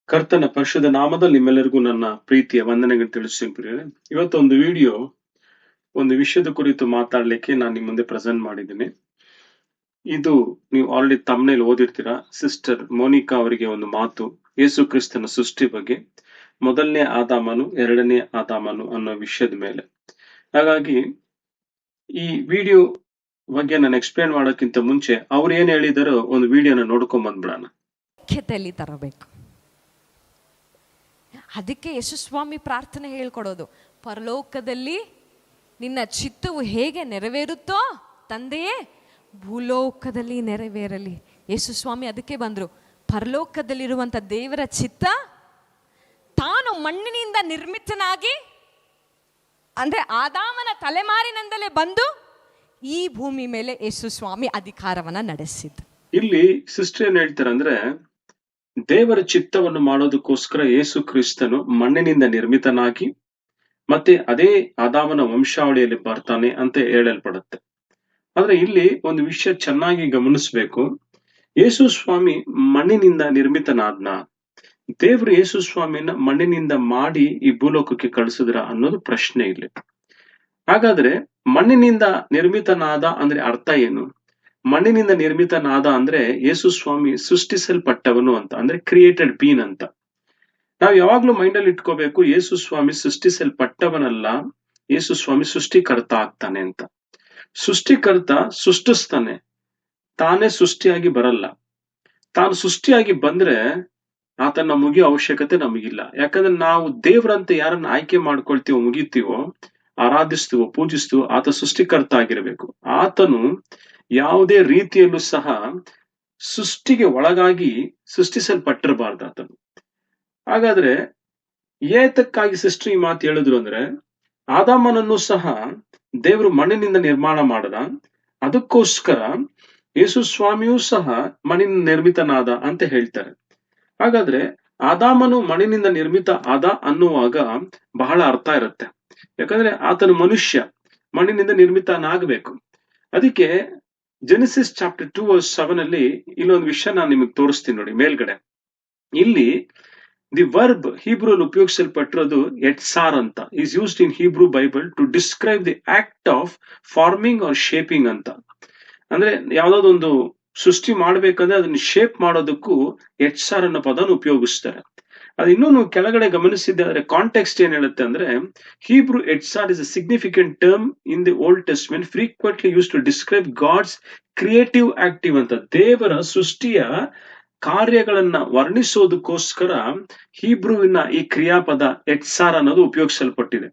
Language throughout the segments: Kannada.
ಕರ್ತನ ಪರಿಶುದ್ಧ ನಾಮದಲ್ಲಿ ನಿಮ್ಮೆಲ್ಲರಿಗೂ ನನ್ನ ಪ್ರೀತಿಯ ವಂದನೆಗಳು ತಿಳಿಸ್ತೀನಿ ಪ್ರಿಯರೇ. ಇವತ್ತೊಂದು ವಿಡಿಯೋ ಒಂದು ವಿಷಯದ ಕುರಿತು ಮಾತಾಡ್ಲಿಕ್ಕೆ ನಾನು ನಿಮ್ಮ ಮುಂದೆ ಪ್ರೆಸೆಂಟ್ ಮಾಡಿದ್ದೀನಿ. ಇದು ನೀವು ಆಲ್ರೆಡಿ ತಮ್ಮನೇಲಿ ಓದಿರ್ತೀರಾ. ಸಿಸ್ಟರ್ ಮೋನಿಕಾ ಅವರಿಗೆ ಒಂದು ಮಾತು ಯೇಸು ಕ್ರಿಸ್ತನ ಸೃಷ್ಟಿ ಬಗ್ಗೆ, ಮೊದಲನೇ ಆದಾಮನು ಎರಡನೇ ಆದಾಮನು ಅನ್ನೋ ವಿಷಯದ ಮೇಲೆ. ಹಾಗಾಗಿ ಈ ವಿಡಿಯೋ ಬಗ್ಗೆ ನಾನು ಎಕ್ಸ್ಪ್ಲೇನ್ ಮಾಡೋಕ್ಕಿಂತ ಮುಂಚೆ ಅವ್ರು ಏನ್ ಹೇಳಿದಾರೋ ಒಂದು ವಿಡಿಯೋನ ನೋಡ್ಕೊಂಡ್ ಬಂದ್ಬಿಡೋಣ. ತರಬೇಕು. ಅದಕ್ಕೆ ಯೇಸುಸ್ವಾಮಿ ಪ್ರಾರ್ಥನೆ ಹೇಳ್ಕೊಡೋದು, ಪರಲೋಕದಲ್ಲಿ ನಿನ್ನ ಚಿತ್ತವು ಹೇಗೆ ನೆರವೇರುತ್ತೋ ತಂದೆಯೇ ಭೂಲೋಕದಲ್ಲಿ ನೆರವೇರಲಿ. ಯೇಸುಸ್ವಾಮಿ ಅದಕ್ಕೆ ಬಂದರು, ಪರಲೋಕದಲ್ಲಿರುವಂಥ ದೇವರ ಚಿತ್ತ ತಾನು ಮಣ್ಣಿನಿಂದ ನಿರ್ಮಿತನಾಗಿ, ಅಂದರೆ ಆದಾಮನ ತಲೆಮಾರಿನಿಂದಲೇ ಬಂದು ಈ ಭೂಮಿ ಮೇಲೆ ಯೇಸುಸ್ವಾಮಿ ಅಧಿಕಾರವನ್ನ ನಡೆಸಿದ್ದು. ಇಲ್ಲಿ ಸಿಸ್ಟರ್ ಏನ್ ಹೇಳ್ತಾರೆ ಅಂದ್ರೆ, ದೇವರ ಚಿತ್ತವನ್ನು ಮಾಡೋದಕ್ಕೋಸ್ಕರ ಯೇಸು ಕ್ರಿಸ್ತನು ಮಣ್ಣಿನಿಂದ ನಿರ್ಮಿತನಾಗಿ ಮತ್ತೆ ಅದೇ ಆದಾಮನ ವಂಶಾವಳಿಯಲ್ಲಿ ಬರ್ತಾನೆ ಅಂತ ಹೇಳಲ್ಪಡುತ್ತೆ. ಆದ್ರೆ ಇಲ್ಲಿ ಒಂದು ವಿಷಯ ಚೆನ್ನಾಗಿ ಗಮನಿಸ್ಬೇಕು. ಯೇಸು ಸ್ವಾಮಿ ಮಣ್ಣಿನಿಂದ ನಿರ್ಮಿತನಾದ್ನ, ದೇವರು ಯೇಸು ಸ್ವಾಮಿನ ಮಣ್ಣಿನಿಂದ ಮಾಡಿ ಈ ಭೂಲೋಕಕ್ಕೆ ಕಳಿಸಿದ್ರ ಅನ್ನೋದು ಪ್ರಶ್ನೆ ಇಲ್ಲಿ. ಹಾಗಾದ್ರೆ ಮಣ್ಣಿನಿಂದ ನಿರ್ಮಿತನಾದ ಅಂದ್ರೆ ಅರ್ಥ ಏನು? ಮಣ್ಣಿನಿಂದ ನಿರ್ಮಿತನಾದ ಅಂದ್ರೆ ಯೇಸು ಸ್ವಾಮಿ ಸೃಷ್ಟಿಸಲ್ಪಟ್ಟವನು ಅಂತ, ಅಂದ್ರೆ ಕ್ರಿಯೇಟೆಡ್ ಬೀನ್ ಅಂತ. ನಾವು ಯಾವಾಗ್ಲೂ ಮೈಂಡ್ ಅಲ್ಲಿ ಇಟ್ಕೋಬೇಕು, ಯೇಸು ಸ್ವಾಮಿ ಸೃಷ್ಟಿಸಲ್ಪಟ್ಟವನಲ್ಲ, ಯೇಸು ಸ್ವಾಮಿ ಸೃಷ್ಟಿಕರ್ತ ಆಗ್ತಾನೆ ಅಂತ. ಸೃಷ್ಟಿಕರ್ತ ಸೃಷ್ಟಿಸ್ತಾನೆ, ತಾನೇ ಸೃಷ್ಟಿಯಾಗಿ ಬರಲ್ಲ. ತಾನು ಸೃಷ್ಟಿಯಾಗಿ ಬಂದ್ರೆ ಆತನ ಮುಗಿಯೋ ಅವಶ್ಯಕತೆ ನಮಗಿಲ್ಲ. ಯಾಕಂದ್ರೆ ನಾವು ದೇವ್ರಂತ ಯಾರನ್ನ ಆಯ್ಕೆ ಮಾಡ್ಕೊಳ್ತೀವೋ, ಮುಗಿತೀವೋ, ಆರಾಧಿಸ್ತೀವೋ, ಪೂಜಿಸ್ತೀವೋ, ಆತ ಸೃಷ್ಟಿಕರ್ತ ಆಗಿರಬೇಕು. ಆತನು ಯಾವುದೇ ರೀತಿಯಲ್ಲೂ ಸಹ ಸೃಷ್ಟಿಗೆ ಒಳಗಾಗಿ ಸೃಷ್ಟಿಸಲ್ಪಟ್ಟಿರಬಾರ್ದು ಆತನು. ಹಾಗಾದ್ರೆ ಏತಕ್ಕಾಗಿ ಸೃಷ್ಟಿ ಈ ಮಾತು ಹೇಳಿದ್ರು ಅಂದ್ರೆ, ಆದಾಮನನ್ನು ಸಹ ದೇವರು ಮಣ್ಣಿನಿಂದ ನಿರ್ಮಾಣ ಮಾಡದ, ಅದಕ್ಕೋಸ್ಕರ ಯೇಸು ಸ್ವಾಮಿಯೂ ಸಹ ಮಣ್ಣಿನಿಂದ ನಿರ್ಮಿತನಾದ ಅಂತ ಹೇಳ್ತಾರೆ. ಹಾಗಾದ್ರೆ ಆದಾಮನು ಮಣ್ಣಿನಿಂದ ನಿರ್ಮಿತ ಆದ ಅನ್ನುವಾಗ ಬಹಳ ಅರ್ಥ ಇರುತ್ತೆ. ಯಾಕಂದ್ರೆ ಆತನು ಮನುಷ್ಯ, ಮಣ್ಣಿನಿಂದ ನಿರ್ಮಿತನಾಗಬೇಕು. ಅದಕ್ಕೆ ಜೆನೆಸಿಸ್ ಚಾಪ್ಟರ್ 2:7 ಅಲ್ಲಿ ಇಲ್ಲೊಂದು ವಿಷಯ ನಾನು ನಿಮಗೆ ತೋರಿಸ್ತೀನಿ ನೋಡಿ ಮೇಲ್ಗಡೆ. ಇಲ್ಲಿ ದಿ ವರ್ಬ್ ಹೀಬ್ರೂಲ್ ಉಪಯೋಗಿಸಲ್ಪಟ್ಟಿರೋದು ಎಟ್ಸಾರ್ ಅಂತ, is used in Hebrew Bible to describe the act of forming or shaping ಅಂತ. ಅಂದ್ರೆ ಯಾವ್ದಾದೊಂದು ಸೃಷ್ಟಿ ಮಾಡ್ಬೇಕಂದ್ರೆ ಅದನ್ನ ಶೇಪ್ ಮಾಡೋದಕ್ಕೂ ಎಟ್ಸಾರ್ ಅನ್ನೋ ಪದನ ಉಪಯೋಗಿಸ್ತಾರೆ. ಅದು ಇನ್ನೂ ಕೆಳಗಡೆ ಗಮನಿಸಿದ್ರೆ ಕಾಂಟೆಕ್ಸ್ಟ್ ಏನ್ ಹೇಳುತ್ತೆ ಅಂದ್ರೆ, ಹೀಬ್ರೂ ಎಟ್ಸಾರ್ is a significant term in the Old Testament frequently use to describe God's creative active ಅಂತ. ದೇವರ ಸೃಷ್ಟಿಯ ಕಾರ್ಯಗಳನ್ನ ವರ್ಣಿಸೋದಕ್ಕೋಸ್ಕರ ಹೀಬ್ರುವಿನ ಈ ಕ್ರಿಯಾಪದ ಎಟ್ಸಾರ್ ಅನ್ನೋದು ಉಪಯೋಗಿಸಲ್ಪಟ್ಟಿದೆ.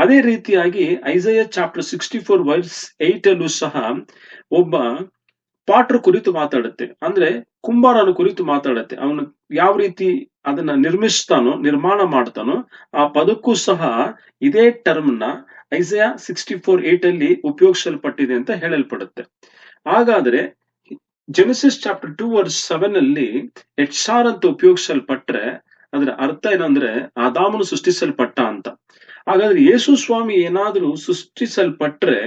ಅದೇ ರೀತಿಯಾಗಿ ಐಸೈಯಾ ಚಾಪ್ಟರ್ 64:8 ಅಲ್ಲೂ ಸಹ ಒಬ್ಬ ಪಾಟ್ರ ಕುರಿತು ಮಾತಾಡುತ್ತೆ, ಅಂದ್ರೆ ಕುಂಬಾರನ ಕುರಿತು ಮಾತಾಡುತ್ತೆ. ಅವನು ಯಾವ ರೀತಿ ಅದನ್ನ ನಿರ್ಮಿಸ್ತಾನೋ, ನಿರ್ಮಾಣ ಮಾಡ್ತಾನೋ, ಆ ಪದಕ್ಕೂ ಸಹ ಇದೇ ಟರ್ಮ್ನ ಐಸೈಯಾ 64:8 ಅಲ್ಲಿ ಉಪಯೋಗಿಸಲ್ಪಟ್ಟಿದೆ ಅಂತ ಹೇಳಲ್ಪಡುತ್ತೆ. ಹಾಗಾದ್ರೆ ಜೆನೆಸಿಸ್ ಚಾಪ್ಟರ್ 2:7 ಅಲ್ಲಿ ಎಟ್ಸಾರ್ ಅಂತ ಉಪಯೋಗಿಸಲ್ಪಟ್ರೆ ಅದರ ಅರ್ಥ ಏನಂದ್ರೆ ಆದಾಮನು ಸೃಷ್ಟಿಸಲ್ಪಟ್ಟ ಅಂತ. ಹಾಗಾದ್ರೆ ಯೇಸು ಸ್ವಾಮಿ ಏನಾದ್ರೂ ಸೃಷ್ಟಿಸಲ್ಪಟ್ರೆ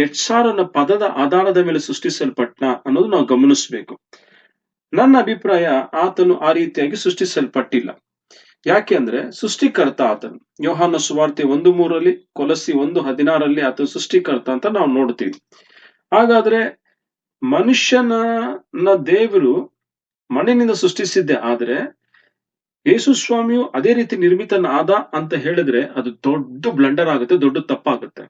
ಎಟ್ಸಾರ್ ಅನ್ನೋ ಪದದ ಆಧಾರದ ಮೇಲೆ ಸೃಷ್ಟಿಸಲ್ಪಟ್ಟ ಅನ್ನೋದು ನಾವು ಗಮನಿಸ್ಬೇಕು. ನನ್ನ ಅಭಿಪ್ರಾಯ, ಆತನು ಆ ರೀತಿಯಾಗಿ ಸೃಷ್ಟಿಸಲ್ಪಟ್ಟಿಲ್ಲ. ಯಾಕೆ ಅಂದ್ರೆ ಸೃಷ್ಟಿಕರ್ತ ಆತನು. ಯೋಹಾನ ಸುವಾರ್ತೆ 1:3 ಕೊಲಸಿ 1:16 ಆತ ಸೃಷ್ಟಿಕರ್ತ ಅಂತ ನಾವು ನೋಡ್ತೀವಿ. ಹಾಗಾದ್ರೆ ಮನುಷ್ಯನ ದೇವರು ಮಣ್ಣಿನಿಂದ ಸೃಷ್ಟಿಸಿದ್ದೆ, ಆದ್ರೆ ಯೇಸು ಸ್ವಾಮಿಯು ಅದೇ ರೀತಿ ನಿರ್ಮಿತನಾದ ಅಂತ ಹೇಳಿದ್ರೆ ಅದು ದೊಡ್ಡ ಬ್ಲಂಡರ್ ಆಗುತ್ತೆ, ದೊಡ್ಡ ತಪ್ಪಾಗುತ್ತೆ.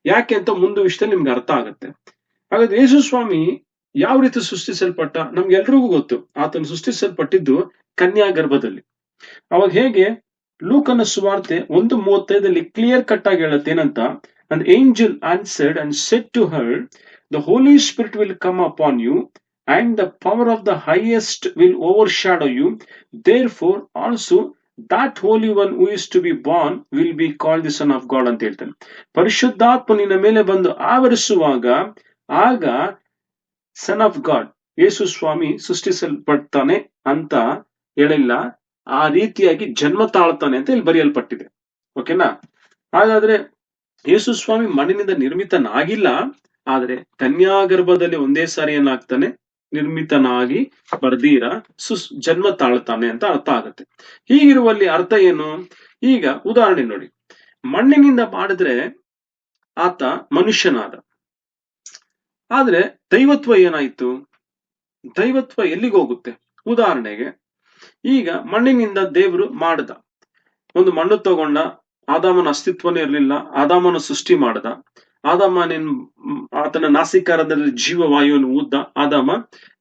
ಯಾಕೆ ಅಂತ ಮುಂದೆ ವಿಷಯದಲ್ಲಿ ನಿಮ್ಗೆ ಅರ್ಥ ಆಗುತ್ತೆ. ಹಾಗಾದ್ರೆ ಯೇಸು ಸ್ವಾಮಿ ಯಾವ ರೀತಿ ಸೃಷ್ಟಿಸಲ್ಪಟ್ಟ ನಮ್ಗೆಲ್ರಿಗೂ ಗೊತ್ತು. ಆತನು ಸೃಷ್ಟಿಸಲ್ಪಟ್ಟಿದ್ದು ಕನ್ಯಾ ಗರ್ಭದಲ್ಲಿ. ಅವಾಗ ಹೇಗೆ? ಲೂಕನ ಸುವಾರ್ತೆ 1:35 ಕ್ಲಿಯರ್ ಕಟ್ ಆಗಿ ಹೇಳುತ್ತೆ ಏನಂತ, an angel answered and said to her, the Holy Spirit will come upon you and the power of the highest will overshadow you. Therefore also that holy one who is to be born will be called the son of God ಅಂತ ಹೇಳ್ತಾನೆ. ಪರಿಶುದ್ಧಾತ್ಮ ನಿನ್ನ ಮೇಲೆ ಬಂದು ಆವರಿಸುವಾಗ ಆಗ ಸನ್ ಆಫ್ ಗಾಡ್ ಯೇಸು ಸ್ವಾಮಿ ಸೃಷ್ಟಿಸಲ್ಪಡ್ತಾನೆ ಅಂತ ಹೇಳಿಲ್ಲ, ಆ ರೀತಿಯಾಗಿ ಜನ್ಮ ತಾಳ್ತಾನೆ ಅಂತ ಇಲ್ಲಿ ಬರೆಯಲ್ಪಟ್ಟಿದೆ. ಓಕೆನಾ? ಹಾಗಾದ್ರೆ ಯೇಸು ಸ್ವಾಮಿ ಮಣ್ಣಿನಿಂದ ನಿರ್ಮಿತನಾಗಿಲ್ಲ, ಆದ್ರೆ ಕನ್ಯಾಗರ್ಭದಲ್ಲಿ ಒಂದೇ ಸಾರಿ ಏನಾಗ್ತಾನೆ? ನಿರ್ಮಿತನಾಗಿ ಬರ್ದೀರ ಜನ್ಮ ತಾಳ್ತಾನೆ ಅಂತ ಅರ್ಥ ಆಗುತ್ತೆ. ಹೀಗಿರುವಲ್ಲಿ ಅರ್ಥ ಏನು? ಈಗ ಉದಾಹರಣೆ ನೋಡಿ, ಮಣ್ಣಿನಿಂದ ಮಾಡಿದ್ರೆ ಆತ ಮನುಷ್ಯನಾದ, ಆದ್ರೆ ದೈವತ್ವ ಏನಾಯ್ತು? ದೈವತ್ವ ಎಲ್ಲಿಗೆ ಹೋಗುತ್ತೆ? ಉದಾಹರಣೆಗೆ ಈಗ ಮಣ್ಣಿನಿಂದ ದೇವರು ಮಾಡ್ದ, ಒಂದು ಮಣ್ಣು ತಗೊಂಡ, ಆದಾಮನ ಅಸ್ತಿತ್ವನೇ ಇರಲಿಲ್ಲ, ಆದಾಮನ ಸೃಷ್ಟಿ ಮಾಡ್ದ, ಆತನ ನಾಸಿಕಾರದಲ್ಲಿ ಜೀವವಾಯುವನ್ನು ಊದ್ದ, ಆದಾಮ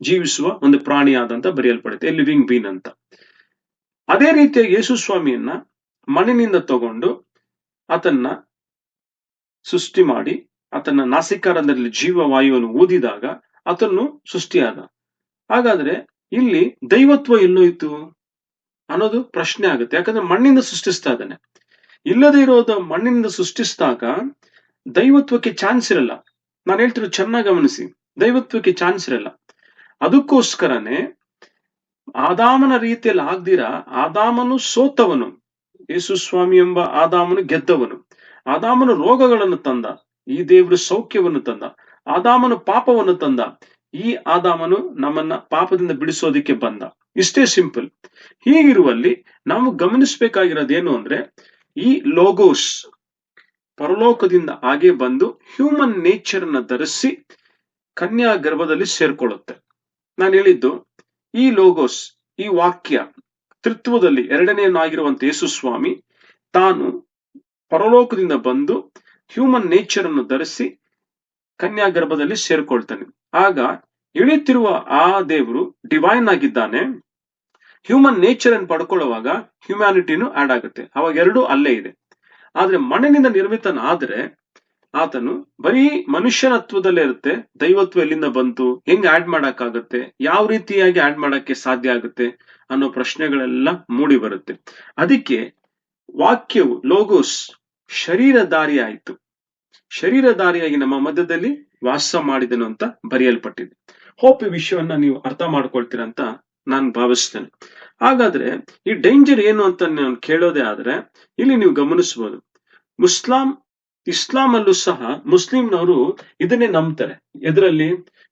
ಜೀವಿಸುವ ಒಂದು ಪ್ರಾಣಿ ಆದಂತ ಬರೆಯಲ್ಪಡುತ್ತೆ, ಲಿವಿಂಗ್ ಬೀನ್ ಅಂತ. ಅದೇ ರೀತಿಯಾಗಿ ಯೇಸು ಸ್ವಾಮಿಯನ್ನ ಮಣ್ಣಿನಿಂದ ತಗೊಂಡು ಆತನ್ನ ಸೃಷ್ಟಿ ಮಾಡಿ ಆತನ ನಾಸಿಕಾರದಲ್ಲಿ ಜೀವವಾಯುವನ್ನು ಊದಿದಾಗ ಆತನು ಸೃಷ್ಟಿಯಾದ. ಹಾಗಾದ್ರೆ ಇಲ್ಲಿ ದೈವತ್ವ ಎಲ್ಲೋಯ್ತು ಅನ್ನೋದು ಪ್ರಶ್ನೆ ಆಗುತ್ತೆ. ಯಾಕಂದ್ರೆ ಮಣ್ಣಿಂದ ಸೃಷ್ಟಿಸ್ತಾ ಇದ್ದಾನೆ. ಇಲ್ಲದೆ ಇರೋದು ಮಣ್ಣಿನಿಂದ ಸೃಷ್ಟಿಸಿದಾಗ ದೈವತ್ವಕ್ಕೆ ಚಾನ್ಸ್ ಇರಲ್ಲ. ನಾನು ಹೇಳ್ತಿರೋ ಚೆನ್ನಾಗಿ ಗಮನಿಸಿ, ದೈವತ್ವಕ್ಕೆ ಚಾನ್ಸ್ ಇರಲ್ಲ. ಅದಕ್ಕೋಸ್ಕರನೇ ಆದಾಮನ ರೀತಿಯಲ್ಲಿ ಆಗ್ದಿರ, ಆದಾಮನು ಸೋತವನು, ಯೇಸು ಸ್ವಾಮಿ ಎಂಬ ಆದಾಮನು ಗೆದ್ದವನು. ಆದಾಮನು ರೋಗಗಳನ್ನು ತಂದ, ಈ ದೇವರು ಸೌಖ್ಯವನ್ನು ತಂದ. ಆದಾಮನು ಪಾಪವನ್ನು ತಂದ, ಈ ಆದಾಮನು ನಮ್ಮನ್ನ ಪಾಪದಿಂದ ಬಿಡಿಸೋದಿಕ್ಕೆ ಬಂದ. ಇಷ್ಟೇ ಸಿಂಪಲ್. ಹೀಗಿರುವಲ್ಲಿ ನಾವು ಗಮನಿಸಬೇಕಾಗಿರೋದೇನು ಅಂದ್ರೆ, ಈ ಲೋಗೋಸ್ ಪರಲೋಕದಿಂದ ಹಾಗೆ ಬಂದು ಹ್ಯೂಮನ್ ನೇಚರ್ ಅನ್ನ ಧರಿಸಿ ಕನ್ಯಾ ಗರ್ಭದಲ್ಲಿ ಸೇರ್ಕೊಳ್ಳುತ್ತೆ. ನಾನು ಹೇಳಿದ್ದು, ಈ ಲೋಗೋಸ್, ಈ ವಾಕ್ಯ ತ್ರಿತ್ವದಲ್ಲಿ ಎರಡನೆಯನ್ನಾಗಿರುವಂತ ಯೇಸು ಸ್ವಾಮಿ ತಾನು ಪರಲೋಕದಿಂದ ಬಂದು ಹ್ಯೂಮನ್ ನೇಚರ್ ಅನ್ನು ಧರಿಸಿ ಕನ್ಯಾ ಗರ್ಭದಲ್ಲಿ ಸೇರ್ಕೊಳ್ತಾನೆ. ಆಗ ಇಳಿತಿರುವ ಆ ದೇವರು ಡಿವೈನ್ ಆಗಿದ್ದಾನೆ. ಹ್ಯೂಮನ್ ನೇಚರ್ ಅನ್ನು ಪಡ್ಕೊಳ್ಳುವಾಗ ಹ್ಯುಮ್ಯಾನಿಟಿನೂ ಆಡ್ ಆಗುತ್ತೆ. ಅವಾಗ ಎರಡೂ ಅಲ್ಲೇ ಇದೆ. ಆದ್ರೆ ಮಣ್ಣಿನಿಂದ ನಿರ್ಮಿತನಾದ್ರೆ ಆತನು ಬರೀ ಮನುಷ್ಯನತ್ವದಲ್ಲೇ ಇರುತ್ತೆ. ದೈವತ್ವ ಎಲ್ಲಿಂದ ಬಂತು, ಹೆಂಗ್ ಆಡ್ ಮಾಡಕ್ಕಾಗತ್ತೆ, ಯಾವ ರೀತಿಯಾಗಿ ಆಡ್ ಮಾಡಕ್ಕೆ ಸಾಧ್ಯ ಆಗುತ್ತೆ ಅನ್ನೋ ಪ್ರಶ್ನೆಗಳೆಲ್ಲ ಮೂಡಿ ಬರುತ್ತೆ. ಅದಕ್ಕೆ ವಾಕ್ಯವು ಲೋಗೋಸ್ ಶರೀರಧಾರಿ ಆಯಿತು, ಶರೀರಧಾರಿಯಾಗಿ ನಮ್ಮ ಮಧ್ಯದಲ್ಲಿ ವಾಸ ಮಾಡಿದನು ಅಂತ ಬರೆಯಲ್ಪಟ್ಟಿದೆ. ಹೋಪ್ ಈ ವಿಷಯವನ್ನ ನೀವು ಅರ್ಥ ಮಾಡ್ಕೊಳ್ತೀರಂತ ನಾನು ಭಾವಿಸ್ತೇನೆ. ಹಾಗಾದ್ರೆ ಈ ಡೇಂಜರ್ ಏನು ಅಂತ ನಾನು ಕೇಳೋದೇ ಆದ್ರೆ, ಇಲ್ಲಿ ನೀವು ಗಮನಿಸಬಹುದು, ಇಸ್ಲಾಂ ಅಲ್ಲೂ ಸಹ ಮುಸ್ಲಿಂನವರು ಇದನ್ನೇ ನಂಬ್ತಾರೆ. ಎದರಲ್ಲಿ?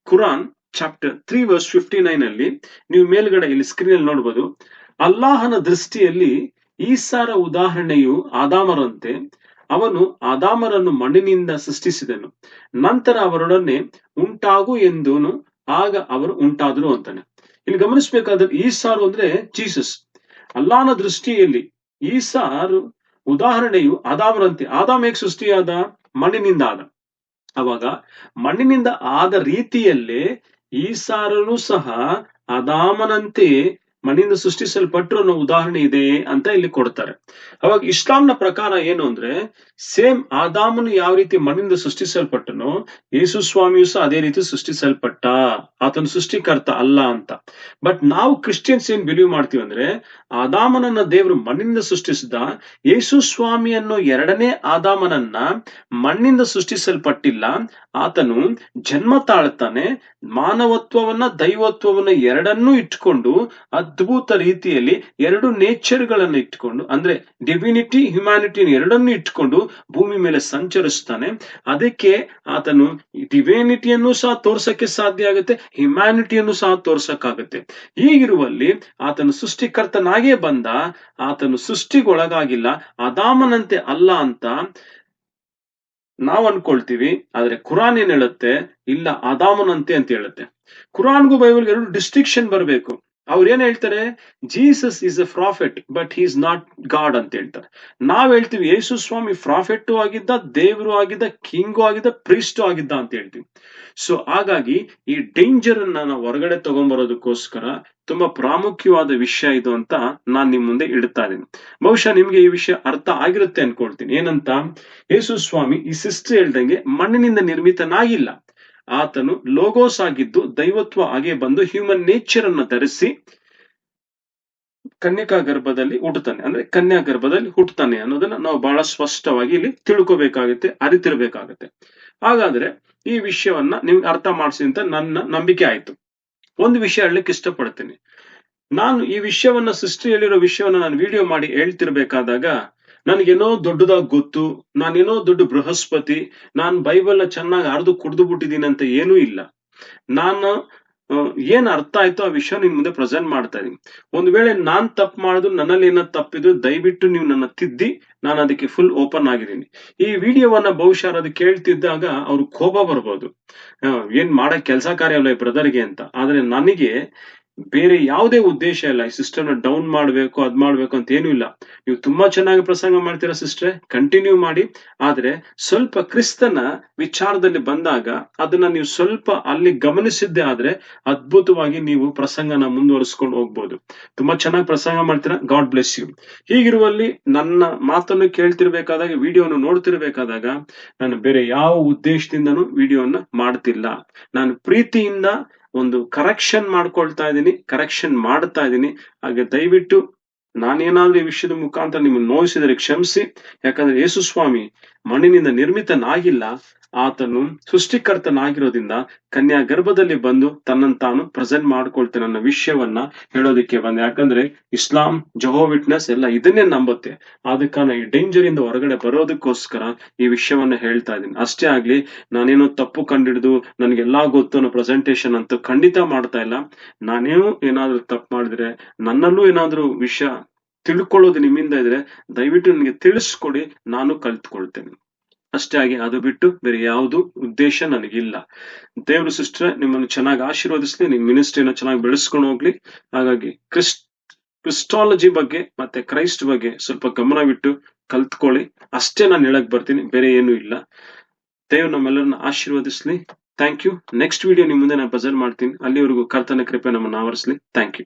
ಕುರಾನ್ ಚಾಪ್ಟರ್ 3 ವರ್ಸ್ 59 ಅಲ್ಲಿ ನೀವು ಮೇಲ್ಗಡೆ ಇಲ್ಲಿ ಸ್ಕ್ರೀನ್ ಅಲ್ಲಿ ನೋಡ್ಬೋದು, ಅಲ್ಲಾಹನ ದೃಷ್ಟಿಯಲ್ಲಿ ಈಸಾರ ಉದಾಹರಣೆಯು ಆದಾಮರಂತೆ. ಅವನು ಆದಾಮರನ್ನು ಮಣ್ಣಿನಿಂದ ಸೃಷ್ಟಿಸಿದನು, ನಂತರ ಅವರೊಡನೆ ಉಂಟಾಗು ಎಂದನು, ಆಗ ಅವರು ಉಂಟಾದ್ರು ಅಂತಾನೆ. ಇಲ್ಲಿ ಗಮನಿಸಬೇಕಾದ್ರೆ ಈಸಾರು ಅಂದ್ರೆ ಜೀಸಸ್. ಅಲ್ಲಾಹನ ದೃಷ್ಟಿಯಲ್ಲಿ ಈಸಾರು ಉದಾಹರಣೆಯು ಆದಾಮರಂತೆ. ಆದಾಮ ಹೇಗೆ ಸೃಷ್ಟಿಯಾದ? ಮಣ್ಣಿನಿಂದ ಆದ. ಅವಾಗ ಮಣ್ಣಿನಿಂದ ಆದ ರೀತಿಯಲ್ಲೇ ಈಸಾರನು ಸಹ ಆದಾಮನಂತೆ ಮಣ್ಣಿಂದ ಸೃಷ್ಟಿಸಲ್ಪಟ್ಟರು ಅನ್ನೋ ಉದಾಹರಣೆ ಇದೆ ಅಂತ ಇಲ್ಲಿ ಕೊಡ್ತಾರೆ. ಅವಾಗ ಇಸ್ಲಾಂನ ಪ್ರಕಾರ ಏನು ಅಂದ್ರೆ, ಸೇಮ್ ಆದಾಮನು ಯಾವ ರೀತಿ ಮಣ್ಣಿಂದ ಸೃಷ್ಟಿಸಲ್ಪಟ್ಟನೋ ಯೇಸು ಸ್ವಾಮಿಯು ಸಹ ಅದೇ ರೀತಿ ಸೃಷ್ಟಿಸಲ್ಪಟ್ಟ, ಆತನ ಸೃಷ್ಟಿಕರ್ತ ಅಲ್ಲ ಅಂತ. ಬಟ್ ನಾವು ಕ್ರಿಶ್ಚಿಯನ್ಸ್ ಏನ್ ಬಿಲೀವ್ ಮಾಡ್ತೀವಿ ಅಂದ್ರೆ, ಆದಾಮನನ್ನ ದೇವರು ಮಣ್ಣಿನಿಂದ ಸೃಷ್ಟಿಸಿದ, ಯೇಸು ಸ್ವಾಮಿ ಅನ್ನೋ ಎರಡನೇ ಆದಾಮನನ್ನ ಮಣ್ಣಿಂದ ಸೃಷ್ಟಿಸಲ್ಪಟ್ಟಿಲ್ಲ, ಆತನು ಜನ್ಮ ತಾಳ್ತಾನೆ, ಮಾನವತ್ವವನ್ನ ದೈವತ್ವವನ್ನ ಎರಡನ್ನೂ ಇಟ್ಕೊಂಡು ಅದ್ಭುತ ರೀತಿಯಲ್ಲಿ ಎರಡು ನೇಚರ್ಗಳನ್ನು ಇಟ್ಕೊಂಡು, ಅಂದ್ರೆ ಡಿವಿನಿಟಿ ಹ್ಯುಮ್ಯಾನಿಟಿ ಎರಡನ್ನೂ ಇಟ್ಕೊಂಡು ಭೂಮಿ ಮೇಲೆ ಸಂಚರಿಸ್ತಾನೆ. ಅದಕ್ಕೆ ಆತನು ಡಿವಿನಿಟಿಯನ್ನು ಸಹ ತೋರ್ಸಕ್ಕೆ ಸಾಧ್ಯ ಆಗುತ್ತೆ, ಹ್ಯುಮ್ಯಾನಿಟಿಯನ್ನು ಸಹ ತೋರ್ಸಕ್ಕಾಗುತ್ತೆ. ಹೀಗಿರುವಲ್ಲಿ ಆತನು ಸೃಷ್ಟಿಕರ್ತನಾಗೇ ಬಂದ, ಆತನು ಸೃಷ್ಟಿಗೊಳಗಾಗಿಲ್ಲ, ಆದಾಮನಂತೆ ಅಲ್ಲ ಅಂತ ನಾವ್ ಅನ್ಕೊಳ್ತೀವಿ. ಆದ್ರೆ ಕುರಾನ್ ಏನ್ ಹೇಳುತ್ತೆ? ಇಲ್ಲ, ಆದಾಮನಂತೆ ಅಂತ ಹೇಳುತ್ತೆ. ಕುರಾನ್ಗೂ ಬೈಬಲ್ಗೆ ಎರಡು ಡಿಸ್ಟಿಂಕ್ಷನ್ ಬರಬೇಕು. ಅವ್ರು ಏನ್ ಹೇಳ್ತಾರೆ? Jesus is a prophet but he is not god ಅಂತ ಹೇಳ್ತಾರೆ. ನಾವ್ ಹೇಳ್ತೀವಿ ಯೇಸು ಸ್ವಾಮಿ ಪ್ರಾಫೆಟ್ಟು ಆಗಿದ್ದ, ದೇವರು ಆಗಿದ್ದ, ಕಿಂಗು ಆಗಿದ್ದ, ಪ್ರೀಸ್ಟು ಆಗಿದ್ದ ಅಂತ ಹೇಳ್ತೀವಿ. ಸೊ ಹಾಗಾಗಿ ಈ ಡೇಂಜರ್ ಅನ್ನ ನಾವು ಹೊರಗಡೆ ತಗೊಂಡ್ಬರೋದಕ್ಕೋಸ್ಕರ ತುಂಬಾ ಪ್ರಾಮುಖ್ಯವಾದ ವಿಷಯ ಇದು ಅಂತ ನಾನ್ ನಿಮ್ ಮುಂದೆ ಇಡ್ತಾ ಇದ್ದೀನಿ. ಬಹುಶಃ ನಿಮ್ಗೆ ಈ ವಿಷಯ ಅರ್ಥ ಆಗಿರುತ್ತೆ ಅನ್ಕೊಳ್ತೀನಿ. ಏನಂತ? ಯೇಸು ಸ್ವಾಮಿ ಈ ಸಿಸ್ಟರ್ ಹೇಳ್ದಂಗೆ ಮಣ್ಣಿನಿಂದ ನಿರ್ಮಿತನಾಗಿಲ್ಲ, ಆತನು ಲೋಗೋಸ್ ಆಗಿದ್ದು ದೈವತ್ವ ಹಾಗೆ ಬಂದು ಹ್ಯೂಮನ್ ನೇಚರ್ ಅನ್ನು ಧರಿಸಿ ಕನ್ಯಕಾ ಗರ್ಭದಲ್ಲಿ ಹುಟ್ಟುತ್ತಾನೆ, ಅಂದ್ರೆ ಕನ್ಯಾ ಗರ್ಭದಲ್ಲಿ ಹುಟ್ಟುತ್ತಾನೆ ಅನ್ನೋದನ್ನ ನಾವು ಬಹಳ ಸ್ಪಷ್ಟವಾಗಿ ಇಲ್ಲಿ ತಿಳ್ಕೋಬೇಕಾಗುತ್ತೆ, ಅರಿತಿರ್ಬೇಕಾಗತ್ತೆ. ಹಾಗಾದ್ರೆ ಈ ವಿಷಯವನ್ನ ನಿಮ್ಗೆ ಅರ್ಥ ಮಾಡಿಸಿ ಅಂತ ನನ್ನ ನಂಬಿಕೆ ಆಯ್ತು. ಒಂದು ವಿಷಯ ಹೇಳಲಿಕ್ಕೆ ಇಷ್ಟಪಡ್ತೀನಿ. ನಾನು ಈ ವಿಷಯವನ್ನ ಸಿಸ್ಟರ್ ಹೇಳಿರೋ ವಿಷಯವನ್ನ ನಾನು ವಿಡಿಯೋ ಮಾಡಿ ಹೇಳ್ತಿರ್ಬೇಕಾದಾಗ ನನ್ಗೇನೋ ದೊಡ್ಡದಾಗಿ ಗೊತ್ತು, ನಾನೇನೋ ದೊಡ್ಡ ಬೃಹಸ್ಪತಿ, ನಾನು ಬೈಬಲ್ ಚೆನ್ನಾಗಿ ಅರ್ದು ಕುಡ್ದು ಬಿಟ್ಟಿದ್ದೀನಿ ಅಂತ ಏನೂ ಇಲ್ಲ. ನಾನು ಏನ್ ಅರ್ಥ ಆಯ್ತೋ ಆ ವಿಷಯ ನಿಮ್ ಮುಂದೆ ಪ್ರೆಸೆಂಟ್ ಮಾಡ್ತಾ ಇದೀನಿ. ಒಂದ್ ವೇಳೆ ನಾನ್ ತಪ್ಪು ಮಾಡಿದ್ರು, ನನ್ನಲ್ಲಿ ಏನಾದ್ರು ತಪ್ಪಿದ್ರು, ದಯವಿಟ್ಟು ನೀವು ನನ್ನ ತಿದ್ದಿ, ನಾನು ಅದಕ್ಕೆ ಫುಲ್ ಓಪನ್ ಆಗಿದ್ದೀನಿ. ಈ ವಿಡಿಯೋವನ್ನ ಬಹುಶಃ ಅದು ಕೇಳ್ತಿದ್ದಾಗ ಅವ್ರು ಕೋಪ ಬರ್ಬೋದು, ಏನ್ ಮಾಡಕ್ ಕೆಲಸ ಕಾರ್ಯ ಅಲ್ಲ ಈ ಬ್ರದರ್ಗೆ ಅಂತ. ಆದ್ರೆ ನನಗೆ ಬೇರೆ ಯಾವುದೇ ಉದ್ದೇಶ ಇಲ್ಲ ಈ ಸಿಸ್ಟರ್ನ ಡೌನ್ ಮಾಡ್ಬೇಕು, ಅದ್ ಮಾಡ್ಬೇಕು ಅಂತ ಏನೂ ಇಲ್ಲ. ನೀವು ತುಂಬಾ ಚೆನ್ನಾಗಿ ಪ್ರಸಂಗ ಮಾಡ್ತೀರಾ ಸಿಸ್ಟ್ರೆ, ಕಂಟಿನ್ಯೂ ಮಾಡಿ. ಆದ್ರೆ ಸ್ವಲ್ಪ ಕ್ರಿಸ್ತನ ವಿಚಾರದಲ್ಲಿ ಬಂದಾಗ ಅದನ್ನ ನೀವು ಸ್ವಲ್ಪ ಅಲ್ಲಿ ಗಮನಿಸಿದ್ದೆ ಆದ್ರೆ ಅದ್ಭುತವಾಗಿ ನೀವು ಪ್ರಸಂಗನ ಮುಂದುವರಿಸ್ಕೊಂಡು ಹೋಗ್ಬೋದು. ತುಂಬಾ ಚೆನ್ನಾಗಿ ಪ್ರಸಂಗ ಮಾಡ್ತೀರಾ, ಗಾಡ್ ಬ್ಲೆಸ್ ಯು. ಹೀಗಿರುವಲ್ಲಿ ನನ್ನ ಮಾತನ್ನು ಕೇಳ್ತಿರ್ಬೇಕಾದಾಗ, ವಿಡಿಯೋನು ನೋಡ್ತಿರ್ಬೇಕಾದಾಗ ನಾನು ಬೇರೆ ಯಾವ ಉದ್ದೇಶದಿಂದನೂ ವಿಡಿಯೋನ ಮಾಡ್ತಿಲ್ಲ. ನಾನು ಪ್ರೀತಿಯಿಂದ ಒಂದು ಕರೆಕ್ಷನ್ ಮಾಡ್ಕೊಳ್ತಾ ಇದ್ದೀನಿ, ಕರೆಕ್ಷನ್ ಮಾಡ್ತಾ ಇದ್ದೀನಿ. ಹಾಗೆ ದಯವಿಟ್ಟು ನಾನೇನಾದ್ರೂ ಈ ವಿಷಯದ ಮುಖಾಂತರ ನಿಮ್ಮನ್ನು ನೋಯಿಸಿದರೆ ಕ್ಷಮಿಸಿ. ಯಾಕಂದ್ರೆ ಯೇಸು ಸ್ವಾಮಿ ಮಣ್ಣಿನಿಂದ ನಿರ್ಮಿತನಾಗಿಲ್ಲ, ಆತನು ಸೃಷ್ಟಿಕರ್ತನಾಗಿರೋದ್ರಿಂದ ಕನ್ಯಾ ಗರ್ಭದಲ್ಲಿ ಬಂದು ತನ್ನನ್ನು ತಾನು ಪ್ರೆಸೆಂಟ್ ಮಾಡ್ಕೊಳ್ತೇನೆ ಅನ್ನೋ ವಿಷಯವನ್ನ ಹೇಳೋದಕ್ಕೆ ಬಂದೆ. ಯಾಕಂದ್ರೆ ಇಸ್ಲಾಂ, ಜೆಹೋವಾ ವಿಟ್ನೆಸ್ ಎಲ್ಲ ಇದನ್ನೇ ನಂಬುತ್ತೆ. ಆದ ಕಾರಣ ಈ ಡೇಂಜರ್ ಇಂದ ಹೊರಗಡೆ ಬರೋದಕ್ಕೋಸ್ಕರ ಈ ವಿಷಯವನ್ನ ಹೇಳ್ತಾ ಇದ್ದೀನಿ. ಅಷ್ಟೇ ಆಗ್ಲಿ, ನಾನೇನೋ ತಪ್ಪು ಕಂಡಿಡಿದು ನನಗೆಲ್ಲಾ ಗೊತ್ತು ಅನ್ನೋ ಪ್ರೆಸೆಂಟೇಶನ್ ಅಂತೂ ಖಂಡಿತ ಮಾಡ್ತಾ ಇಲ್ಲ. ನಾನೇನು ಏನಾದ್ರೂ ತಪ್ಪು ಮಾಡಿದ್ರೆ, ನನ್ನಲ್ಲೂ ಏನಾದ್ರೂ ವಿಷಯ ತಿಳ್ಕೊಳ್ಳೋದು ನಿಮ್ಮಿಂದ ಇದ್ರೆ ದಯವಿಟ್ಟು ನನಗೆ ತಿಳಿಸ್ಕೊಡಿ, ನಾನು ಕಲ್ತ್ಕೊಳ್ತೇನೆ. ಅಷ್ಟೇ ಆಗಿ, ಅದು ಬಿಟ್ಟು ಬೇರೆ ಯಾವುದು ಉದ್ದೇಶ ನನಗಿಲ್ಲ. ದೇವ್ರ ಸಿಸ್ಟರ್ ನಿಮ್ಮನ್ನು ಚೆನ್ನಾಗಿ ಆಶೀರ್ವದಿಸ್ಲಿ, ನಿಮ್ ಮಿನಿಸ್ಟ್ರಿನ ಚೆನ್ನಾಗಿ ಬೆಳೆಸ್ಕೊಂಡು ಹೋಗ್ಲಿ. ಹಾಗಾಗಿ ಕ್ರಿಸ್ಟಾಲಜಿ ಬಗ್ಗೆ ಮತ್ತೆ ಕ್ರೈಸ್ಟ್ ಬಗ್ಗೆ ಸ್ವಲ್ಪ ಗಮನವಿಟ್ಟು ಕಲ್ತ್ಕೊಳ್ಳಿ. ಅಷ್ಟೇ ನಾನು ಹೇಳಕ್ ಬರ್ತೀನಿ, ಬೇರೆ ಏನು ಇಲ್ಲ. ದೇವ್ರು ನಮ್ಮೆಲ್ಲರನ್ನ ಆಶೀರ್ವದಿಸ್ಲಿ. Thank you. ನೆಕ್ಸ್ಟ್ ವಿಡಿಯೋ ನಿಮ್ ಮುಂದೆ ನಾನು ಪ್ರೆಸೆಂಟ್ ಮಾಡ್ತೀನಿ. ಅಲ್ಲಿವರೆಗೂ ಕರ್ತನ ಕೃಪೆ ನಮ್ಮನ್ನು ಆವರಿಸ್ಲಿ. Thank you.